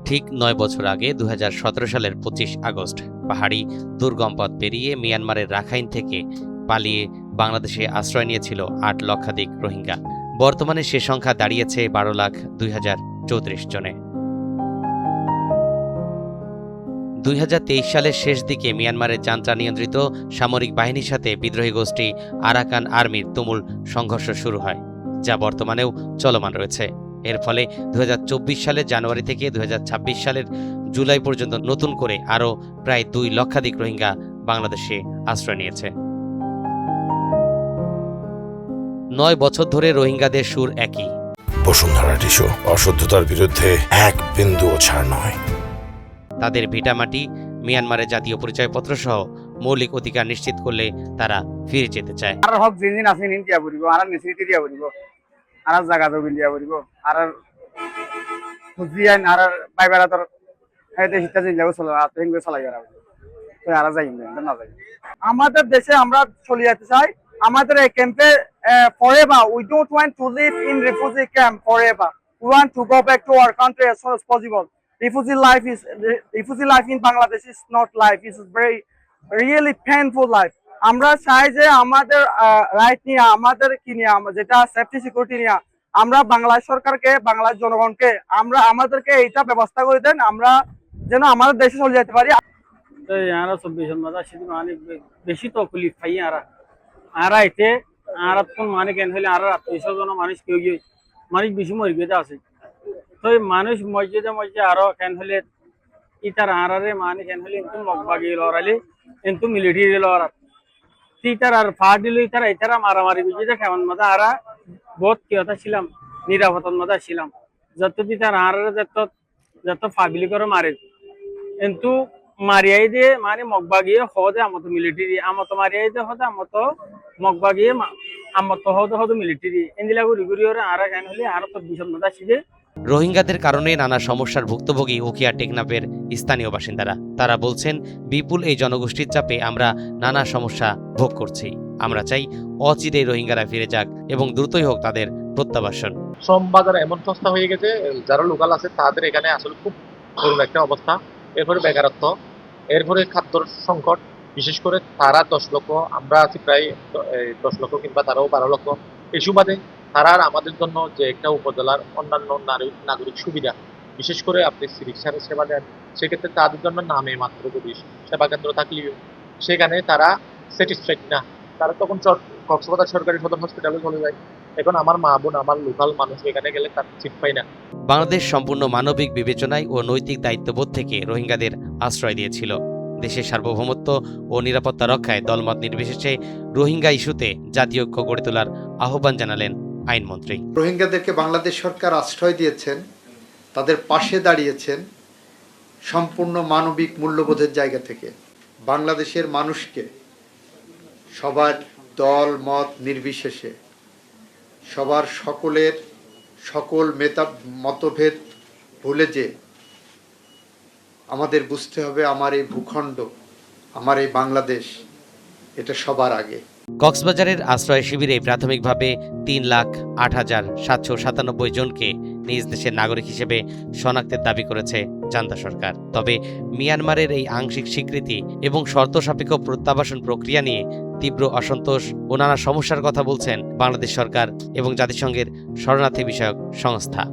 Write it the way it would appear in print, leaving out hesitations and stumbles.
ঠিক ৯ বছর আগে ২০১৭ সালের ২৫ আগস্ট পাহাড়ি দুর্গম পথ পেরিয়ে মিয়ানমারের রাখাইন থেকে পালিয়ে বাংলাদেশে আশ্রয় নিয়েছিল ৮ লক্ষাধিক রোহিঙ্গা। বর্তমানে সে সংখ্যা দাঁড়িয়েছে ১২,০২,০৩৪ জনে। ২০২৩ সালের শেষ দিকে মিয়ানমারের জান্ত্রা নিয়ন্ত্রিত সামরিক বাহিনীর সাথে বিদ্রোহী গোষ্ঠী আরাকান আর্মির তুমুল সংঘর্ষ শুরু হয়, যা বর্তমানেও চলমান রয়েছে। এর ফলে ২০২৪ সালের জানুয়ারি থেকে ২০২৬ সালের জুলাই পর্যন্ত নতুন করে আরও প্রায় ২ লক্ষাধিক রোহিঙ্গা বাংলাদেশে আশ্রয় নিয়েছে। ৯ বছর ধরে রোহিঙ্গাদের সুর একই। বসুন্ধরা টিস্যু অশুদ্ধতার বিরুদ্ধে এক বিন্দুও ছাড় নয়। তাদের ভিটামাটি, মিয়ানমারের জাতীয় পরিচয়পত্র সহ মৌলিক অধিকার নিশ্চিত করলে তারা ফিরে যেতে চায়। আর হক জিনিস আছে ইন্ডিয়া বলিব, আর নেসিটি দিয়া বলিব, আর জায়গা জমি দিয়া বলিব, আর খুঁজিয়ান আর পাইবারা তোর এতে হিতা জিল্লাও চলে আর হেঙ্গে চালাই আর তো আর যাই না যাই। আমাদের দেশে আমরা চলে যেতে চাই। আমাদের এই ক্যাম্পে forever we don't want to live in refugee camp forever. We want to go back to our country as soon as possible. Refugee life in Bangladesh is not life. It's very really painful life. আমরা চাই যে আমাদের right নিয়ে, আমাদের কি নিয়ে, যেটা safety security নিয়ে আমরা বাংলাদেশ সরকারকে, বাংলাদেশ জনগণকে আমাদেরকে এইটা ব্যবস্থা করে দেন, আমরা যেন আমাদের দেশে চলে যেতে পারি। यहाँ 24 मजा माने बेशी तकलीफ पाई आरा इते आरा कोन माने केन हले आरा 200 जन मानुष केउ गे मानुष बेशी मरि गेदा আছে তো মানুষ মসজিদে আরো কেন হলে ইতার আরারে মানে কেন হলে কিন্তু মগবাগি লরালে কিন্তু মিলিটারি লরা ইতার আর ফাডিলো ইতারা মারামারি বুঝিতে কেমন মজা আরা বহুত কিয়তা ছিলাম, নিরাপত্তার মজা ছিলাম। যত ইতার আরারে যত ফাবিলি করে মারে কিন্তু মারিয়াই দিয়ে মানে মগবাগিয়ে হদে আমত মিলিটারি আমত মারিয়াই দিয়ে হদে আমত মগবাগিয়ে আমত হদে মিলিটারি এন্দিলা গুরি গুরি ওরে আরা কেন হলে আর তো বিশদ মজা ছিবে। রোহিঙ্গাদের কারণে নানা সমস্যার ভুক্তভোগী উখিয়া টেকনাফের স্থানীয় বাসিন্দারা। তারা বলছেন, বিপুল এই জনগোষ্ঠীর চাপে আমরা নানা সমস্যা ভোগ করছি। আমরা চাই অচিরেই রোহিঙ্গারা ফিরে যাক এবং দ্রুতই হোক তাদের প্রত্যাবাসন। শ্রম বাজার এমন সস্তা হয়ে গেছে, যারা লোকাল আছে তাদের এখানে আসলে খুব করুণ একটা অবস্থা। এরপরে বেকারত্ব, এরপরে খাদ্যর সংকট, বিশেষ করে তারা 10 লক্ষ, আমরা আছি প্রায় 10 লক্ষ কিংবা তারাও 12 লক্ষ। এই সুবাদে তারা আমাদের জন্য যে একটা উপজেলার অন্যান্য নাগরিক সুবিধা, বিশেষ করে আপনি চিকিৎসার সেবা দেন, সেক্ষেত্রে তাদের জন্য নামে মাত্র যদি সেবা কেন্দ্র থাকলেও সেখানে তারা স্যাটিসফাইড না। তারা তখন কক্সবাজার সরকারি সদর হসপিটালে চলে যায়। এখন আমার মা বোন, আমার লোকাল মানুষ এখানে গেলে তার সিট পায় না। বাংলাদেশ সম্পূর্ণ মানবিক বিবেচনায় ও নৈতিক দায়িত্ববোধ থেকে রোহিঙ্গাদের আশ্রয় দিয়েছিল। দেশের সার্বভৌমত্ব ও নিরাপত্তা রক্ষায় দলমত নির্বিশেষে রোহিঙ্গা ইস্যুতে জাতীয় ঐক্য গড়ে তোলার আহ্বান জানালেন আইনমন্ত্রী। রোহিঙ্গাদেরকে বাংলাদেশ সরকার আশ্রয় দিয়েছেন, তাদের পাশে দাঁড়িয়েছেন সম্পূর্ণ মানবিক মূল্যবোধের জায়গা থেকে। বাংলাদেশের মানুষকে সবার দল মত নির্বিশেষে, সবার সকল মতভেদ ভুলে যে আমাদের বুঝতে হবে আমার এই ভূখণ্ড, আমার এই বাংলাদেশ, এটা সবার আগে। কক্সবাজারের আশ্রয় শিবিরে প্রাথমিকভাবে ৩,০৮,৭৯৭ জনকে নিজ দেশের নাগরিক হিসেবে শনাক্তের দাবি করেছে জান্তা সরকার। তবে মিয়ানমারের এই আংশিক স্বীকৃতি এবং শর্ত সাপেক্ষ প্রত্যাবাসন প্রক্রিয়া নিয়ে তীব্র অসন্তোষ ও নানা সমস্যার কথা বলছেন বাংলাদেশ সরকার এবং জাতিসংঘের শরণার্থী বিষয়ক সংস্থা।